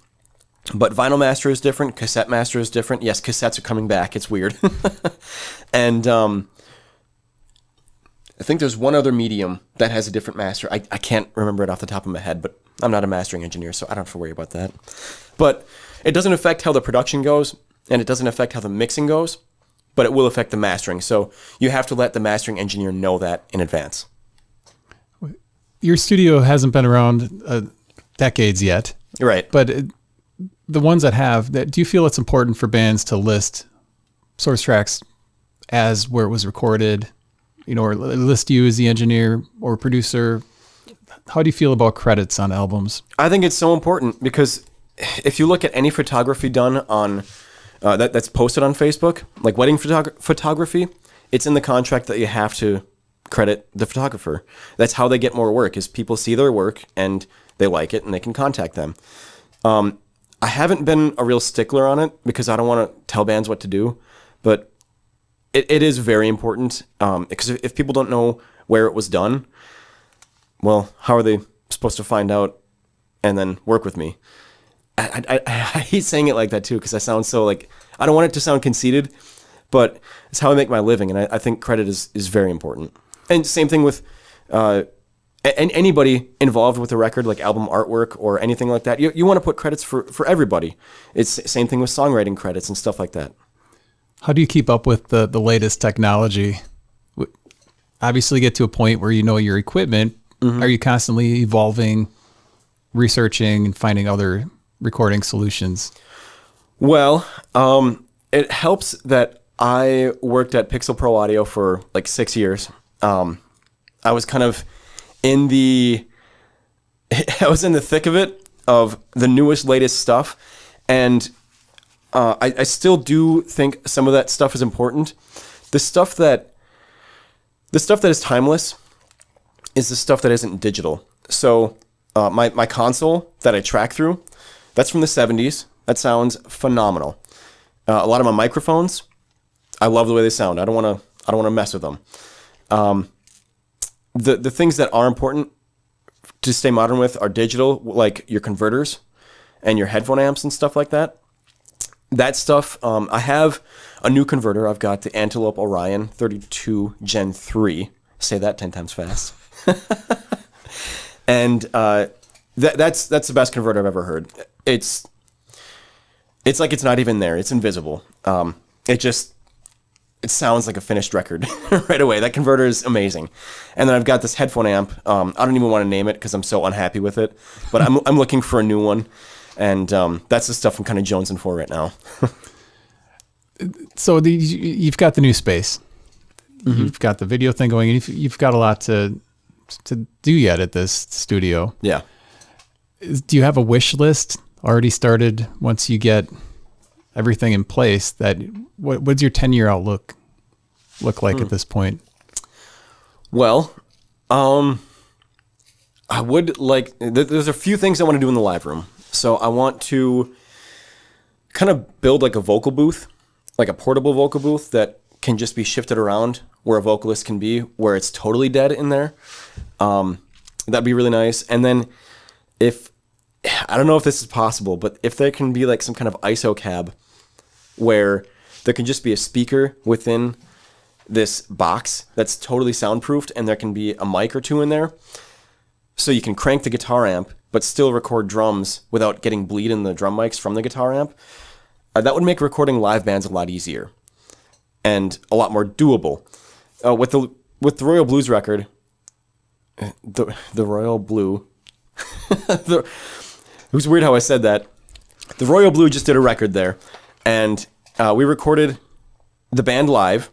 But vinyl master is different, cassette master is different. Yes, cassettes are coming back. It's weird. And I think there's one other medium that has a different master. I can't remember it off the top of my head, but I'm not a mastering engineer, so I don't have to worry about that. But it doesn't affect how the production goes, and it doesn't affect how the mixing goes, but it will affect the mastering. So you have to let the mastering engineer know that in advance. Your studio hasn't been around decades yet. Right. But the ones that have, do you feel it's important for bands to list source tracks as where it was recorded, or list you as the engineer or producer? How do you feel about credits on albums? I think it's so important because if you look at any photography done on that's posted on Facebook, like wedding photography, it's in the contract that you have to credit the photographer. That's how they get more work, is people see their work and they like it and they can contact them. I haven't been a real stickler on it because I don't want to tell bands what to do, but it is very important because if people don't know where it was done, well, how are they supposed to find out and then work with me? I hate saying it like that too because I sound so like, I don't want it to sound conceited, but it's how I make my living, and I think credit is very important. And same thing with anybody involved with a record, like album artwork or anything like that. You want to put credits for everybody. It's the same thing with songwriting credits and stuff like that. How do you keep up with the latest technology? Obviously get to a point where you know your equipment. Mm-hmm. Are you constantly evolving, researching, and finding other recording solutions? Well, it helps that I worked at Pixel Pro Audio for like 6 years. I was kind of in the thick of it, of the newest, latest stuff, and I still do think some of that stuff is important. The stuff that is timeless is the stuff that isn't digital. So my console that I track through, that's from the 70s. That sounds phenomenal. A lot of my microphones, I love the way they sound. I don't want to mess with them. The things that are important to stay modern with are digital, like your converters and your headphone amps and stuff like that. That stuff, I have a new converter. I've got the Antelope Orion 32 Gen 3. Say that 10 times fast. And that's the best converter I've ever heard. It's like it's not even there. It's invisible. It sounds like a finished record right away. That converter is amazing. And then I've got this headphone amp. I don't even want to name it because I'm so unhappy with it. But I'm looking for a new one. And that's the stuff I'm kind of jonesing for right now. So you've got the new space. Mm-hmm. You've got the video thing going. And you've got a lot to do yet at this studio. Yeah. Do you have a wish list already started once you get everything in place, that what's your 10-year outlook look like at this point? Well, I would like, there's a few things I want to do in the live room. So I want to kind of build like a vocal booth, like a portable vocal booth that can just be shifted around where a vocalist can be, where it's totally dead in there. That'd be really nice. And then I don't know if this is possible, but if there can be like some kind of ISO cab where there can just be a speaker within this box that's totally soundproofed, and there can be a mic or two in there, so you can crank the guitar amp but still record drums without getting bleed in the drum mics from the guitar amp. That would make recording live bands a lot easier and a lot more doable. With the Royal Blues record, the Royal Blue, it was weird how I said that. The Royal Blue just did a record there, and we recorded the band live.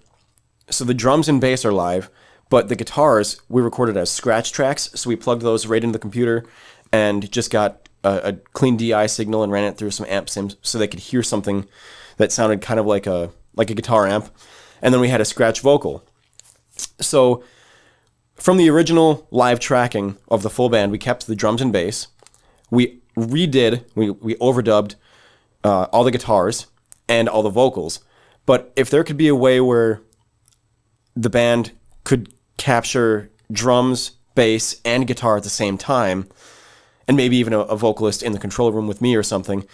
So the drums and bass are live, but the guitars we recorded as scratch tracks. So we plugged those right into the computer and just got a clean DI signal and ran it through some amp sims so they could hear something that sounded kind of like a guitar amp. And then we had a scratch vocal. So from the original live tracking of the full band, we kept the drums and bass. We overdubbed all the guitars and all the vocals. But if there could be a way where the band could capture drums, bass, and guitar at the same time, and maybe even a vocalist in the control room with me or something,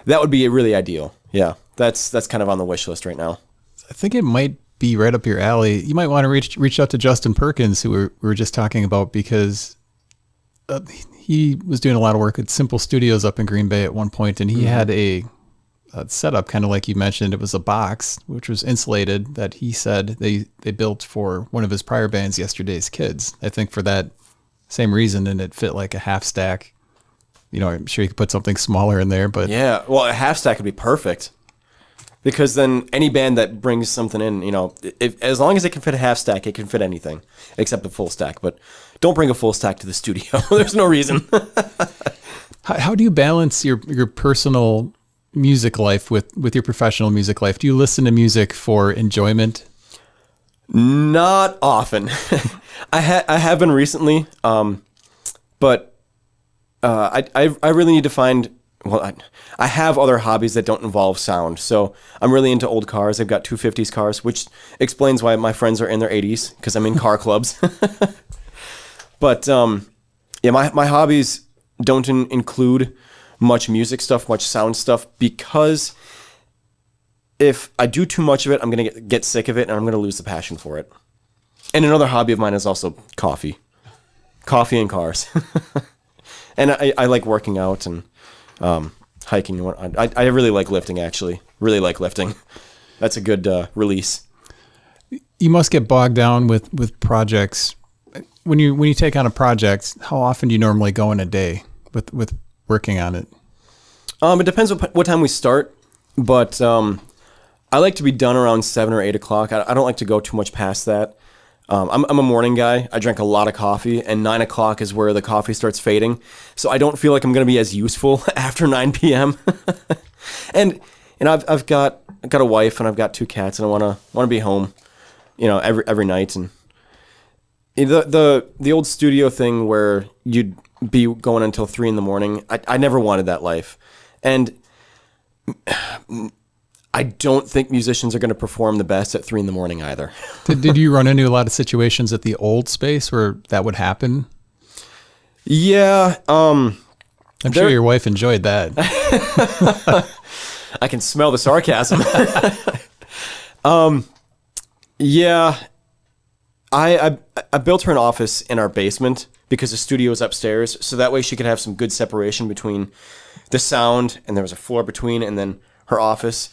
that would be really ideal. Yeah, that's kind of on the wish list right now. I think it might be right up your alley. You might want to reach out to Justin Perkins, who we were just talking about, because he was doing a lot of work at Simple Studios up in Green Bay at one point, and he had a setup kind of like you mentioned. It was a box which was insulated that he said they built for one of his prior bands, Yesterday's Kids, I think, for that same reason, and it fit like a half stack. You know, I'm sure you could put something smaller in there, but yeah, well, a half stack would be perfect, because then any band that brings something in, you know, as long as it can fit a half stack, it can fit anything except a full stack. But don't bring a full stack to the studio. There's no reason. How do you balance your personal music life with your professional music life? Do you listen to music for enjoyment? Not often. I have been recently, but I really need to find. Well, I have other hobbies that don't involve sound. So I'm really into old cars. I've got 250s cars, which explains why my friends are in their 80s, because I'm in car clubs. But yeah, my hobbies don't include much music stuff, much sound stuff, because if I do too much of it, I'm going to get sick of it, and I'm going to lose the passion for it. And another hobby of mine is also coffee and cars. And I like working out and hiking and whatnot. I really like lifting, actually. Really like lifting. That's a good release. You must get bogged down with projects. When you take on a project, how often do you normally go in a day with working on it? It depends what time we start, but I like to be done around 7 or 8 o'clock. I don't like to go too much past that. I'm a morning guy. I drink a lot of coffee, and 9 o'clock is where the coffee starts fading. So I don't feel like I'm going to be as useful after 9 p.m. And I've got a wife, and I've got 2 cats, and I want to be home, you know, every night. And the old studio thing where you'd be going until 3 in the morning, I never wanted that life. And I don't think musicians are going to perform the best at 3 in the morning either. Did you run into a lot of situations at the old space where that would happen? Yeah. I'm sure your wife enjoyed that. I can smell the sarcasm. Yeah. I built her an office in our basement because the studio is upstairs, so that way she could have some good separation between the sound, and there was a floor between, and then her office.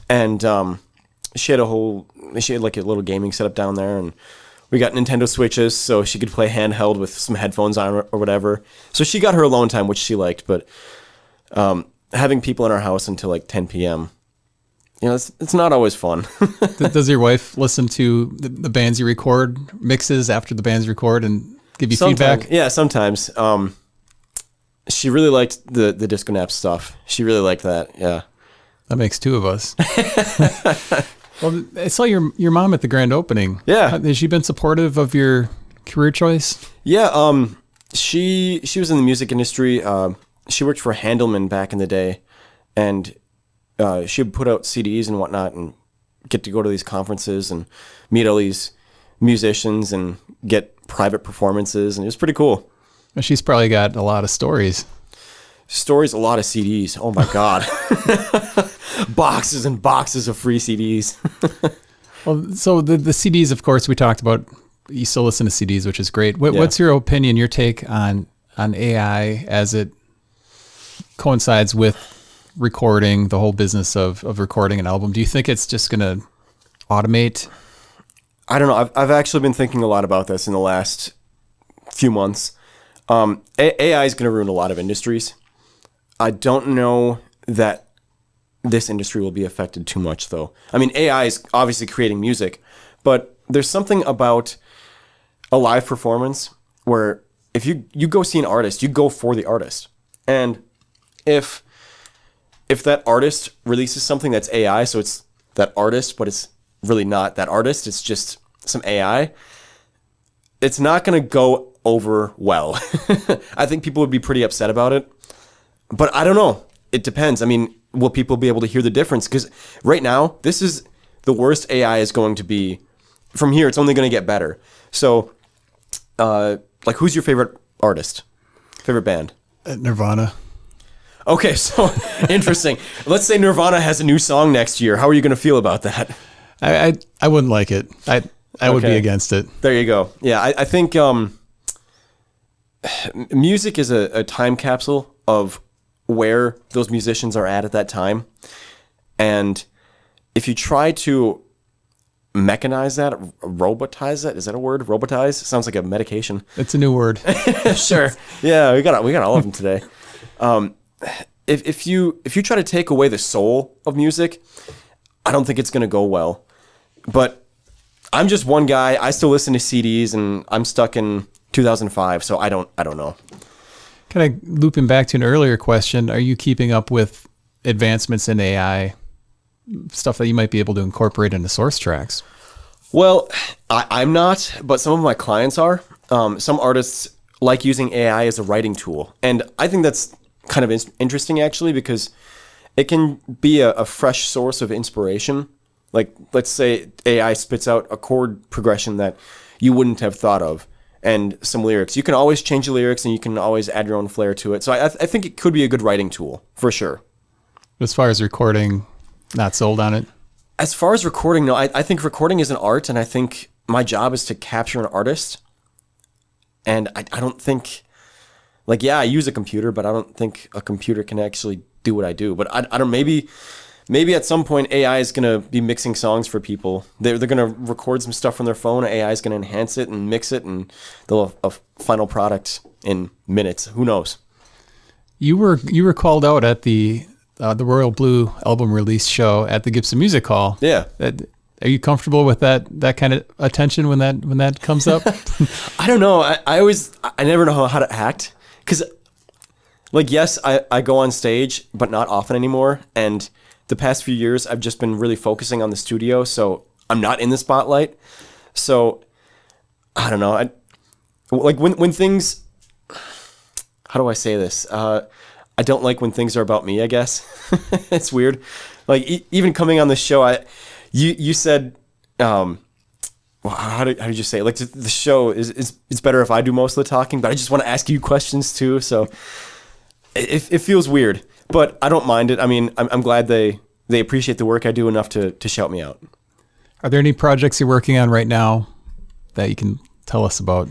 And she had like a little gaming setup down there, and we got Nintendo Switches so she could play handheld with some headphones on or whatever. So she got her alone time, which she liked, but having people in our house until like 10 p.m., you know, it's not always fun. Does your wife listen to the bands you record, mixes after the bands record, and give you Sometimes, feedback? Yeah, sometimes. She really liked the Disconapse stuff. She really liked that. Yeah. That makes two of us. Well, I saw your mom at the grand opening. Yeah. Has she been supportive of your career choice? Yeah. She was in the music industry. She worked for Handelman back in the day, and she would put out CDs and whatnot, and get to go to these conferences and meet all these musicians and get private performances, and it was pretty cool. She's probably got a lot of stories. A lot of CDs. Oh my God. Boxes and boxes of free CDs. Well, so the CDs, of course, we talked about. You still listen to CDs, which is great. What's your opinion, your take on AI as it coincides with recording, the whole business of recording an album? Do you think it's just going to automate? I don't know. I've actually been thinking a lot about this in the last few months. AI is going to ruin a lot of industries. I don't know that this industry will be affected too much, though. I mean, AI is obviously creating music, but there's something about a live performance where if you go see an artist, you go for the artist. And if that artist releases something that's AI, so it's that artist, but it's really not that artist, it's just some AI, it's not going to go over well. I think people would be pretty upset about it. But I don't know. It depends. I mean, will people be able to hear the difference? Because right now, this is the worst AI is going to be. From here, it's only going to get better. So, like, who's your favorite artist? Favorite band? Nirvana. Okay, so interesting. Let's say Nirvana has a new song next year. How are you going to feel about that? I wouldn't like it. I would be against it. There you go. Yeah, I think music is a time capsule of where those musicians are at that time. And if you try to mechanize that, robotize that, is that a word? Robotize? Sounds like a medication. It's a new word. Sure. Yeah, we got all of them today. If you try to take away the soul of music, I don't think it's going to go well. But I'm just one guy. I still listen to CDs, and I'm stuck in 2005, so I don't know. Kind of looping back to an earlier question, are you keeping up with advancements in AI, stuff that you might be able to incorporate into SourceTracks? Well, I'm not, but some of my clients are. Some artists like using AI as a writing tool, and I think that's kind of interesting, actually, because it can be a fresh source of inspiration. Like, let's say AI spits out a chord progression that you wouldn't have thought of, and some lyrics. You can always change the lyrics, and you can always add your own flair to it. So I think it could be a good writing tool, for sure. As far as recording, not sold on it? As far as recording, no. I think recording is an art, and I think my job is to capture an artist. And I don't think... Like, yeah, I use a computer, but I don't think a computer can actually do what I do. But I don't. Maybe at some point AI is gonna be mixing songs for people. They're gonna record some stuff from their phone. AI is gonna enhance it and mix it, and they'll have a final product in minutes. Who knows? You were called out at the Royal Blue album release show at the Gibson Music Hall. Yeah. Are you comfortable with that kind of attention when that comes up? I don't know. I never know how to act. Because, like, yes, I go on stage, but not often anymore. And the past few years, I've just been really focusing on the studio, so I'm not in the spotlight. So, I don't know. Like, when things... How do I say this? I don't like when things are about me, I guess. It's weird. Like, even coming on the show, you said... Well, how did you say it? Like, the show it's better if I do most of the talking, but I just want to ask you questions too. So it feels weird, but I don't mind it. I mean, I'm glad they appreciate the work I do enough to shout me out. Are there any projects you're working on right now that you can tell us about?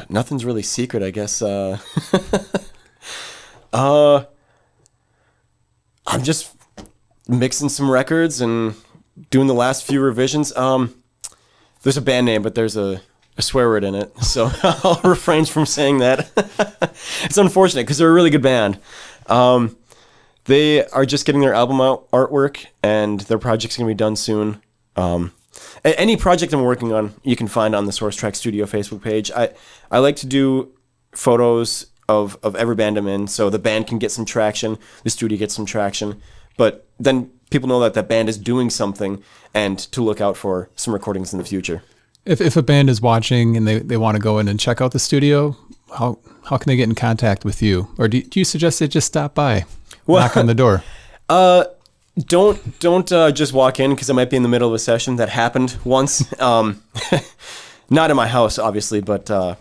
Nothing's really secret, I guess. I'm just mixing some records and doing the last few revisions. There's a band name, but there's a swear word in it, so I'll refrain from saying that. It's unfortunate because they're a really good band. They are just getting their album out, artwork, and their project's gonna be done soon. any project I'm working on, you can find on the SourceTrack Studio Facebook page. I like to do photos of every band I'm in, so the band can get some traction, the studio gets some traction, but then people know that that band is doing something and to look out for some recordings in the future. If a band is watching and they want to go in and check out the studio, how can they get in contact with you? Or do you suggest they just stop by, knock on the door? Don't just walk in, because I might be in the middle of a session. That happened once. Not in my house, obviously, but that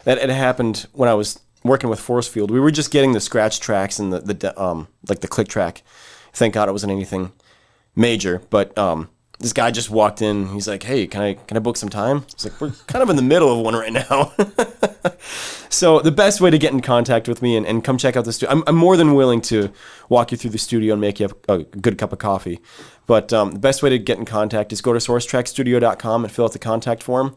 it happened when I was working with Force Field. We were just getting the scratch tracks and the click track. Thank God it wasn't anything major, but this guy just walked in. He's like, "Hey, can I book some time?" I was like, "We're kind of in the middle of one right now." So the best way to get in contact with me and come check out the studio, I'm more than willing to walk you through the studio and make you a good cup of coffee. But the best way to get in contact is go to SourceTrackStudio.com and fill out the contact form.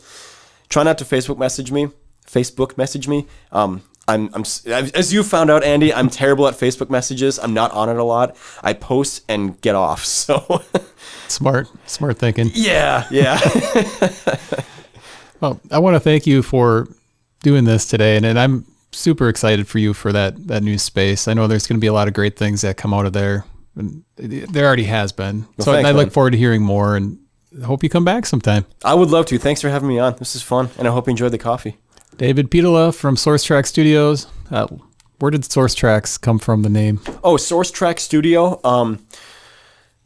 Try not to Facebook message me. I'm as you found out, Andy, I'm terrible at Facebook messages. I'm not on it a lot. I post and get off. So smart thinking. Yeah. Well, I want to thank you for doing this today, and I'm super excited for you for that new space. I know there's going to be a lot of great things that come out of there, and there already has been. Well, so thanks, I look man. forward to hearing more, and I hope you come back sometime. I would love to. Thanks for having me on. This is fun, and I hope you enjoyed the coffee. David Pietila from SourceTrack Studios. Where did SourceTracks come from, the name? Oh, SourceTrack Studio.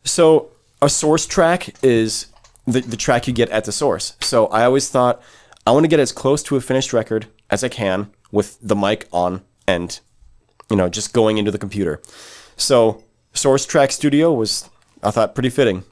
So a source track is the track you get at the source. So I always thought I want to get as close to a finished record as I can with the mic on and, just going into the computer. So SourceTrack Studio was, I thought, pretty fitting.